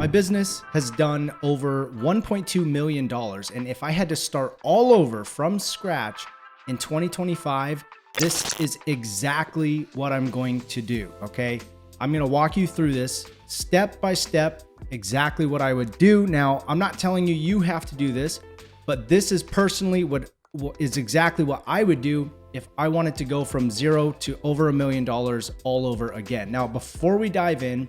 My business has done over $1.2 million. And if I had to start all over from scratch in 2025, this is exactly what I'm going to do. Okay. I'm going to walk you through this step by step, exactly what I would do. Now, I'm not telling you you have to do this, but this is personally what is exactly what I would do if I wanted to go from zero to over $1 million all over again. Now, before we dive in,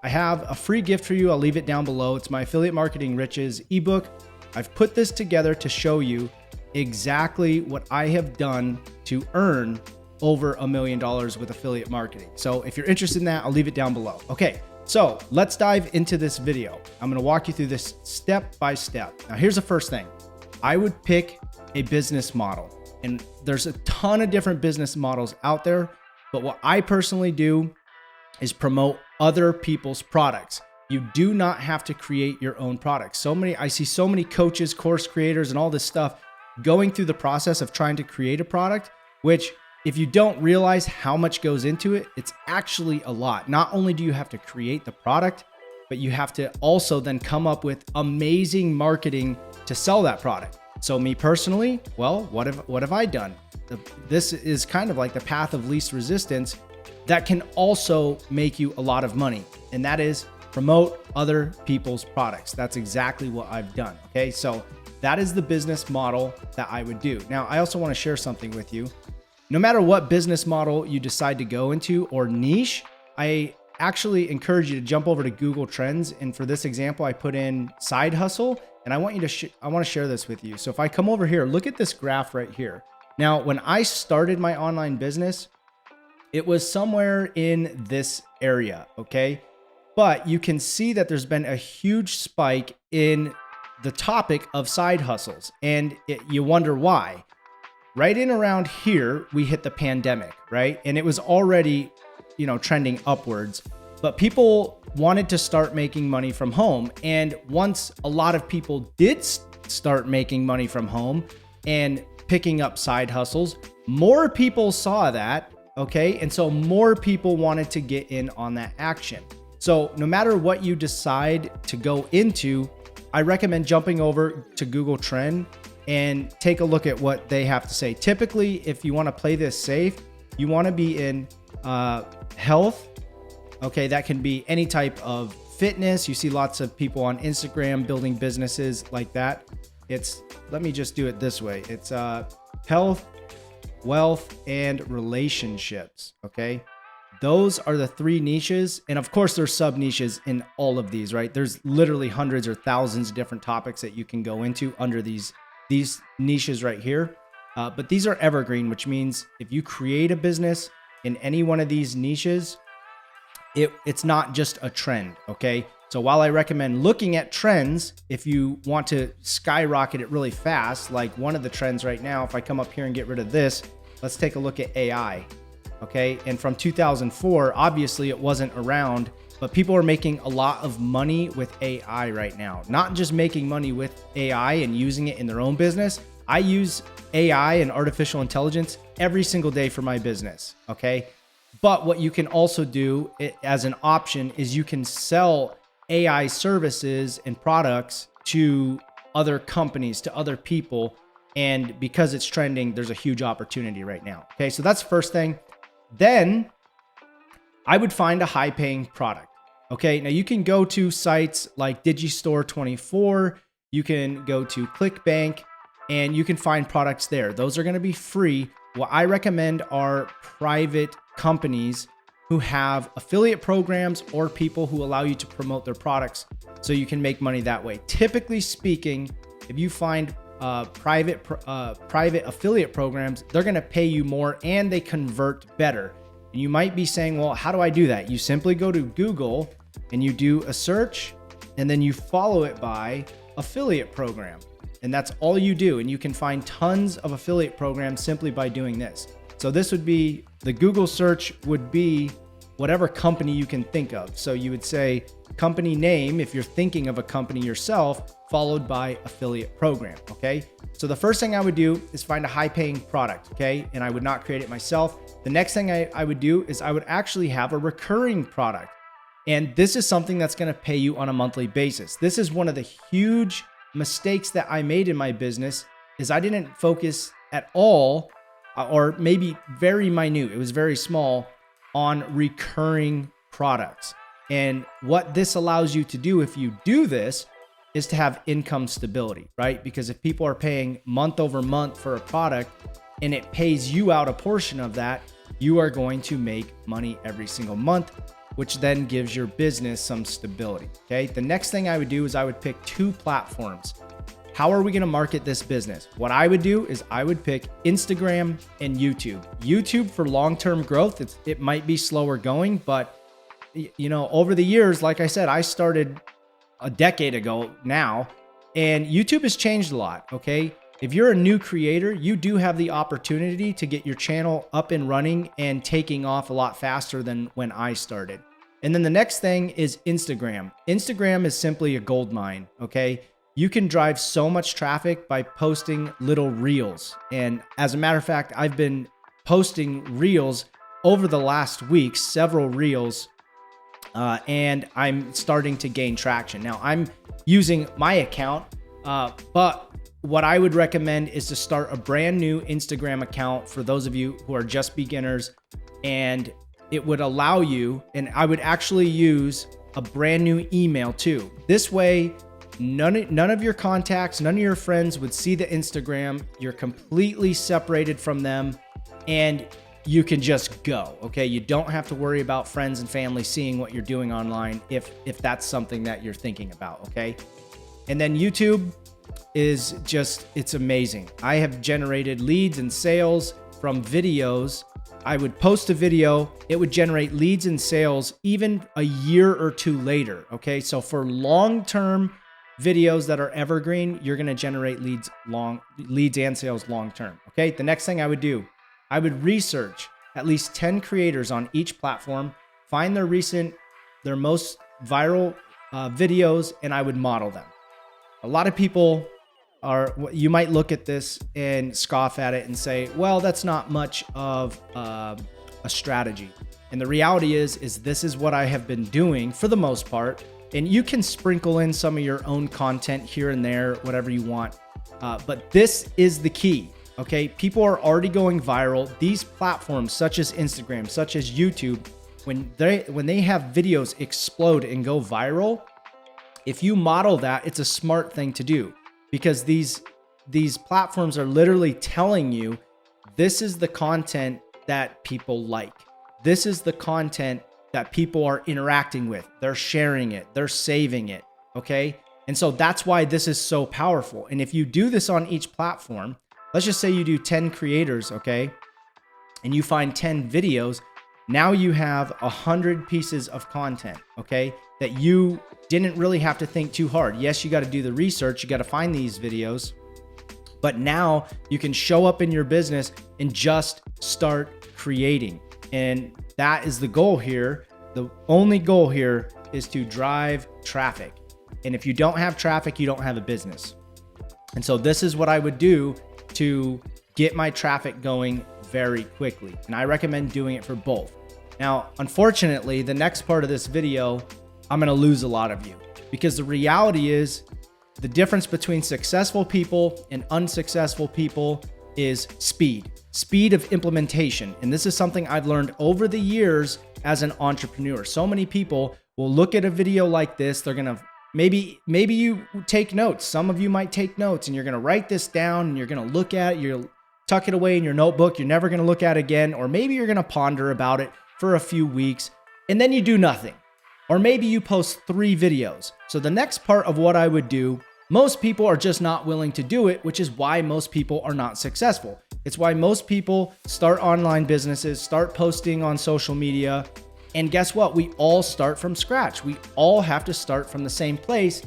I have a free gift for you. I'll leave it down below. It's my Affiliate Marketing Riches ebook. I've put this together to show you exactly what I have done to earn over $1 million with affiliate marketing. So if you're interested in that, I'll leave it down below. Okay, so let's dive into this video. I'm gonna walk you through this step by step. Now, here's the first thing. I would pick a business model. And there's a ton of different business models out there, but what I personally do is promote other people's products. You do not have to create your own products. I see so many coaches, course creators, and all this stuff going through the process of trying to create a product, which if you don't realize how much goes into it, it's actually a lot. Not only do you have to create the product, but you have to also then come up with amazing marketing to sell that product. So me personally, well, what have I done? This is kind of like the path of least resistance that can also make you a lot of money. And that is promote other people's products. That's exactly what I've done. Okay. So that is the business model that I would do. Now, I also want to share something with you. No matter what business model you decide to go into or niche, I actually encourage you to jump over to Google Trends. And for this example, I put in side hustle. And I want to share this with you. So if I come over here, look at this graph right here. Now, when I started my online business, it was somewhere in this area, okay? But you can see that there's been a huge spike in the topic of side hustles. And you wonder why. Right in around here, we hit the pandemic, right? And it was already, trending upwards. But people wanted to start making money from home. And once a lot of people did start making money from home and picking up side hustles, more people saw that, okay? And so more people wanted to get in on that action. So no matter what you decide to go into, I recommend jumping over to Google Trend and take a look at what they have to say. Typically, if you want to play this safe, you want to be in health. Okay, that can be any type of fitness. You see lots of people on Instagram building businesses like that. Let me just do it this way. It's health, wealth, and relationships. Okay, those are the three niches. And of course, there's sub niches in all of these, right? There's literally hundreds or thousands of different topics that you can go into under these niches right here. But these are evergreen, which means if you create a business in any one of these niches, it's not just a trend, okay? So while I recommend looking at trends, if you want to skyrocket it really fast, like one of the trends right now, if I come up here and get rid of this, let's take a look at AI, okay? And from 2004, obviously it wasn't around, but people are making a lot of money with AI right now. Not just making money with AI and using it in their own business. I use AI and artificial intelligence every single day for my business, okay? But what you can also do as an option is you can sell AI services and products to other companies, to other people. And because it's trending, there's a huge opportunity right now. Okay, so that's the first thing. Then I would find a high paying product. Okay, now you can go to sites like Digistore24, you can go to ClickBank, and you can find products there. Those are going to be free. What I recommend are private companies who have affiliate programs or people who allow you to promote their products so you can make money that way. Typically speaking, if you find private affiliate programs, they're going to pay you more and they convert better. And you might be saying, well, how do I do that? You simply go to Google and you do a search and then you follow it by affiliate program. And that's all you do. And you can find tons of affiliate programs simply by doing this. So this would be, the Google search would be whatever company you can think of. So you would say company name, if you're thinking of a company yourself, followed by affiliate program. Okay. So the first thing I would do is find a high paying product. Okay. And I would not create it myself. The next thing I would do is I would actually have a recurring product. And this is something that's going to pay you on a monthly basis. This is one of the huge mistakes that I made in my business is I didn't focus at all, or maybe very minute, it was very small, on recurring products. And what this allows you to do if you do this is to have income stability, right? Because if people are paying month over month for a product and it pays you out a portion of that, you are going to make money every single month, which then gives your business some stability. Okay. The next thing I would do is I would pick 2 platforms. How are we going to market this business? What I would do is I would pick Instagram and YouTube. YouTube for long-term growth. It might be slower going, but over the years, like I said, I started a decade ago now, and YouTube has changed a lot. Okay. If you're a new creator, you do have the opportunity to get your channel up and running and taking off a lot faster than when I started. And then the next thing is Instagram. Instagram is simply a gold mine. Okay. You can drive so much traffic by posting little reels. And as a matter of fact, I've been posting reels over the last week, several reels, and I'm starting to gain traction. Now I'm using my account, but what I would recommend is to start a brand new Instagram account for those of you who are just beginners, and it would allow you, and I would actually use a brand new email too. This way, none of your contacts, none of your friends would see the Instagram. You're completely separated from them and you can just go. Okay. You don't have to worry about friends and family seeing what you're doing online if that's something that you're thinking about. Okay. And then YouTube is just, it's amazing. I have generated leads and sales from videos. I would post a video, it would generate leads and sales even a year or 2 later. Okay. So for long-term videos that are evergreen, you're going to generate leads and sales long term. Okay. The next thing I would do, I would research at least 10 creators on each platform, find their most viral videos, and I would model them. A lot of people you might look at this and scoff at it and say, well, that's not much of a strategy. And the reality is this is what I have been doing for the most part. And you can sprinkle in some of your own content here and there, whatever you want. But this is the key. Okay. People are already going viral. These platforms such as Instagram, such as YouTube, when they have videos explode and go viral, if you model that, it's a smart thing to do, because these platforms are literally telling you, this is the content that people like. This is the content that people are interacting with. They're sharing it. They're saving it. Okay. And so that's why this is so powerful. And if you do this on each platform, let's just say you do 10 creators. Okay. And you find 10 videos. Now you have 100 pieces of content. Okay. That you didn't really have to think too hard. Yes, you got to do the research. You got to find these videos, but now you can show up in your business and just start creating. And that is the goal here. The only goal here is to drive traffic. And if you don't have traffic, you don't have a business. And so this is what I would do to get my traffic going very quickly. And I recommend doing it for both. Now, unfortunately, the next part of this video, I'm going to lose a lot of you, because the reality is the difference between successful people and unsuccessful people is speed of implementation. And this is something I've learned over the years as an entrepreneur. So many people will look at a video like this. They're going to maybe you take notes. Some of you might take notes and you're going to write this down and you're going to look at it. You'll tuck it away in your notebook. You're never going to look at it again. Or maybe you're going to ponder about it for a few weeks and then you do nothing. Or maybe you post 3 videos. So the next part of what I would do, most people are just not willing to do it, which is why most people are not successful. It's why most people start online businesses, start posting on social media. And guess what? We all start from scratch. We all have to start from the same place.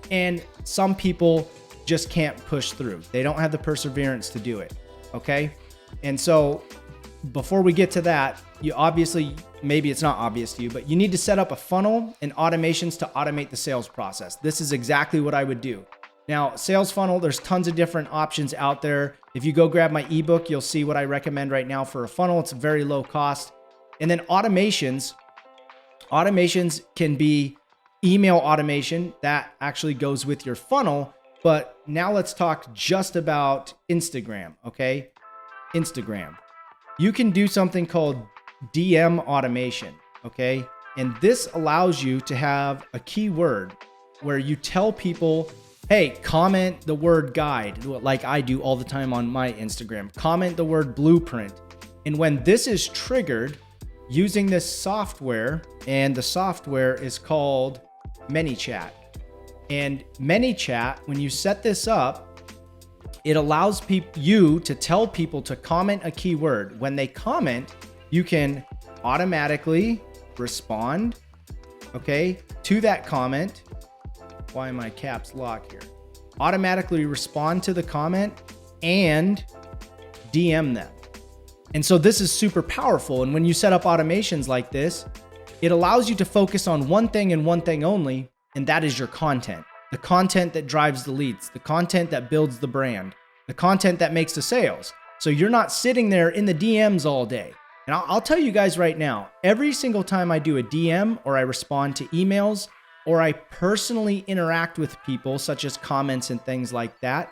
And some people just can't push through. They don't have the perseverance to do it. Okay. And so before we get to that, you obviously, maybe it's not obvious to you, but you need to set up a funnel and automations to automate the sales process. This is exactly what I would do. Now, sales funnel, there's tons of different options out there. If you go grab my ebook, you'll see what I recommend right now for a funnel. It's very low cost. And then automations Automations can be email automation that actually goes with your funnel. But now let's talk just about Instagram, okay? Instagram. You can do something called DM automation, okay? And this allows you to have a keyword where you tell people, hey, comment the word guide, like I do all the time on my Instagram. Comment the word blueprint. And when this is triggered using this software, and the software is called ManyChat. And ManyChat, when you set this up, it allows you to tell people to comment a keyword. When they comment, you can automatically respond, okay, to that comment. Why am I caps lock here? Automatically respond to the comment and DM them. And so this is super powerful. And when you set up automations like this, it allows you to focus on one thing and one thing only, and that is your content. The content that drives the leads, the content that builds the brand, the content that makes the sales. So you're not sitting there in the DMs all day. And I'll tell you guys right now, every single time I do a DM or I respond to emails or I personally interact with people, such as comments and things like that,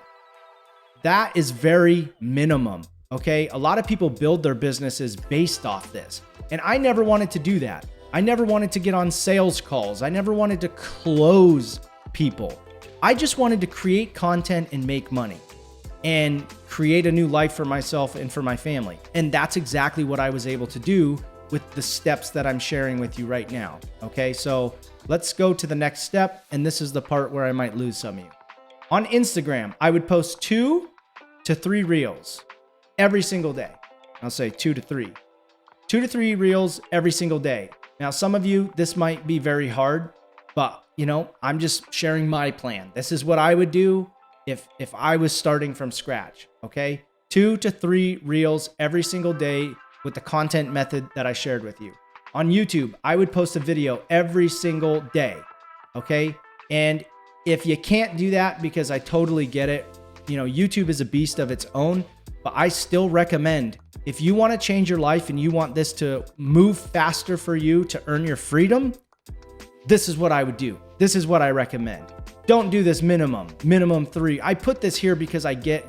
that is very minimum. Okay, a lot of people build their businesses based off this. And I never wanted to do that. I never wanted to get on sales calls. I never wanted to close people. I just wanted to create content and make money and create a new life for myself and for my family. And that's exactly what I was able to do with the steps that I'm sharing with you right now. Okay, so let's go to the next step. And this is the part where I might lose some of you. On Instagram, I would post 2 to 3 reels every single day. I'll say 2 to 3. 2 to 3 reels every single day. Now, some of you, this might be very hard, but I'm just sharing my plan. This is what I would do if I was starting from scratch, okay? 2 to 3 reels every single day with the content method that I shared with you. On YouTube, I would post a video every single day, okay? And if you can't do that, because I totally get it, YouTube is a beast of its own. But I still recommend, if you want to change your life and you want this to move faster for you to earn your freedom, this is what I would do. This is what I recommend. Don't do this minimum 3. I put this here because I get,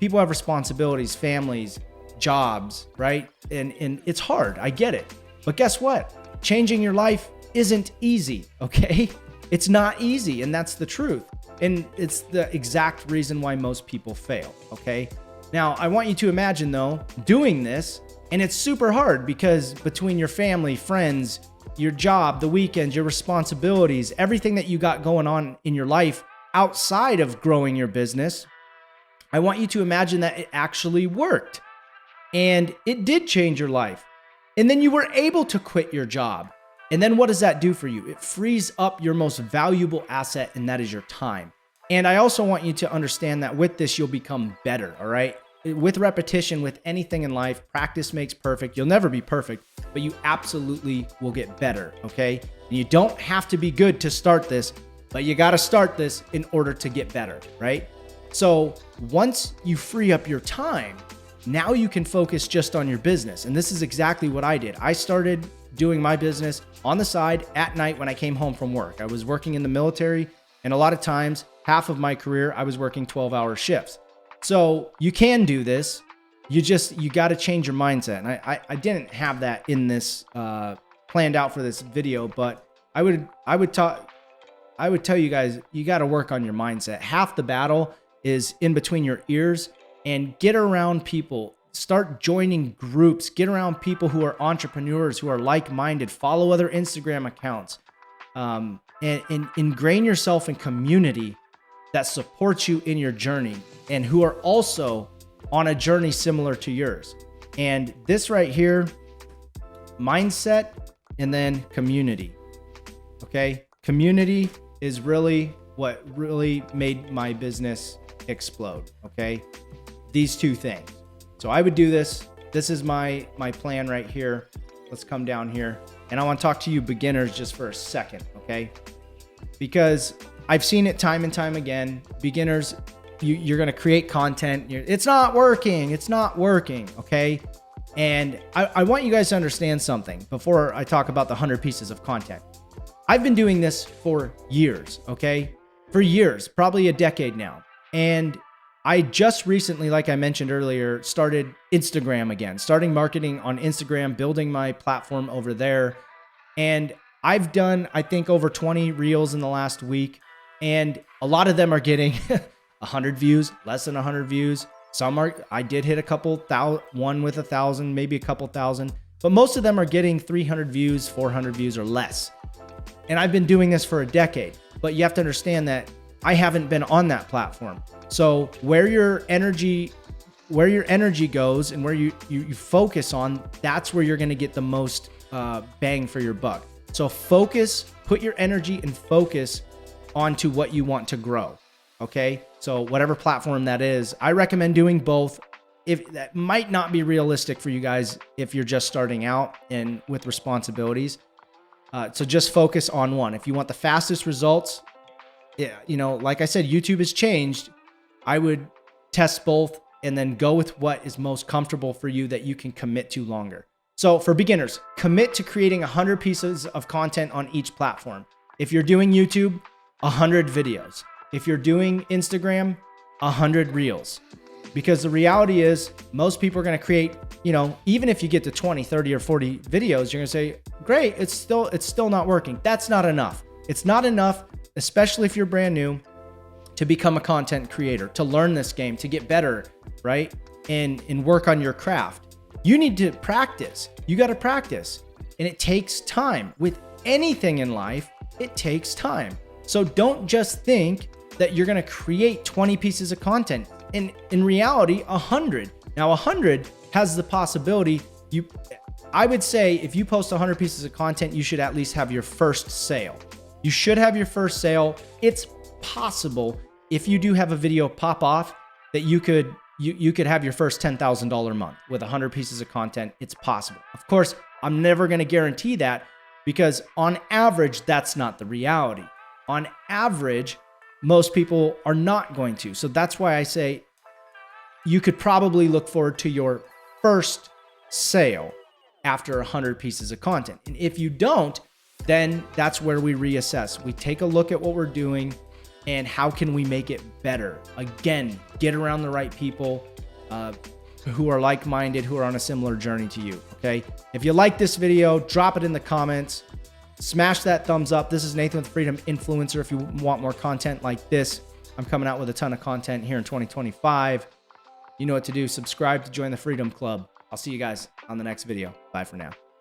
people have responsibilities, families, jobs, right? And it's hard. I get it. But guess what? Changing your life isn't easy, okay? It's not easy, and that's the truth. And it's the exact reason why most people fail, okay? Now, I want you to imagine, though, doing this, and it's super hard because between your family, friends, your job, the weekends, your responsibilities, everything that you got going on in your life outside of growing your business, I want you to imagine that it actually worked and it did change your life. And then you were able to quit your job. And then what does that do for you? It frees up your most valuable asset, and that is your time. And I also want you to understand that with this, you'll become better, all right? With repetition, with anything in life, practice makes perfect. You'll never be perfect, but you absolutely will get better, okay? And you don't have to be good to start this, but you got to start this in order to get better, right? So once you free up your time, now you can focus just on your business. And this is exactly what I did. I started doing my business on the side at night when I came home from work. I was working in the military, and a lot of times, half of my career, I was working 12-hour shifts. So you can do this. You got to change your mindset. And I didn't have that in this planned out for this video, but I would tell you guys, you got to work on your mindset. Half the battle is in between your ears, and get around people. Start joining groups. Get around people who are entrepreneurs, who are like-minded. Follow other Instagram accounts, and ingrain yourself in community that supports you in your journey and who are also on a journey similar to yours. And this right here, mindset and then community. Okay? Community is really what really made my business explode. Okay? These two things. So I would do this. This is my plan right here. Let's come down here. And I want to talk to you beginners just for a second, okay? Because I've seen it time and time again. Beginners, you're going to create content. It's not working. It's not working, okay? And I want you guys to understand something before I talk about the 100 pieces of content. I've been doing this for years, okay? For years, probably a decade now. And I just recently, like I mentioned earlier, started Instagram again, starting marketing on Instagram, building my platform over there. And I've done, I think, over 20 reels in the last week. And a lot of them are getting 100 views, less than 100 views. Some are, I did hit a couple thousand, one with 1,000, maybe a couple thousand, but most of them are getting 300 views, 400 views or less. And I've been doing this for a decade, but you have to understand that I haven't been on that platform. So where your energy goes and where you focus on, that's where you're going to get the most bang for your buck. So put your energy and focus onto what you want to grow. Okay. So whatever platform that is, I recommend doing both. If that might not be realistic for you guys, if you're just starting out and with responsibilities. So just focus on one. If you want the fastest results, like I said, YouTube has changed. I would test both and then go with what is most comfortable for you that you can commit to longer. So for beginners, commit to creating 100 pieces of content on each platform. If you're doing YouTube, 100 videos. If you're doing Instagram, 100 reels. Because the reality is most people are going to create, even if you get to 20, 30 or 40 videos, you're going to say, great, it's still not working. That's not enough. It's not enough, especially if you're brand new, to become a content creator, to learn this game, to get better, right? And work on your craft. You need to practice. You got to practice. And it takes time. With anything in life, it takes time. So don't just think that you're going to create 20 pieces of content. In reality, 100. Now 100 has the possibility, I would say if you post 100 pieces of content, you should at least have your first sale. You should have your first sale. It's possible if you do have a video pop off that you could have your first $10,000 month with 100 pieces of content. It's possible. Of course, I'm never going to guarantee that because on average, that's not the reality. On average, most people are not going to. So that's why I say you could probably look forward to your first sale after 100 pieces of content. And if you don't, then that's where we reassess. We take a look at what we're doing and how can we make it better. Again, get around the right people who are like-minded, who are on a similar journey to you, okay? If you like this video, drop it in the comments. Smash that thumbs up. This is Nathan with Freedom Influencer. If you want more content like this, I'm coming out with a ton of content here in 2025. You know what to do. Subscribe to join the Freedom Club. I'll see you guys on the next video. Bye for now.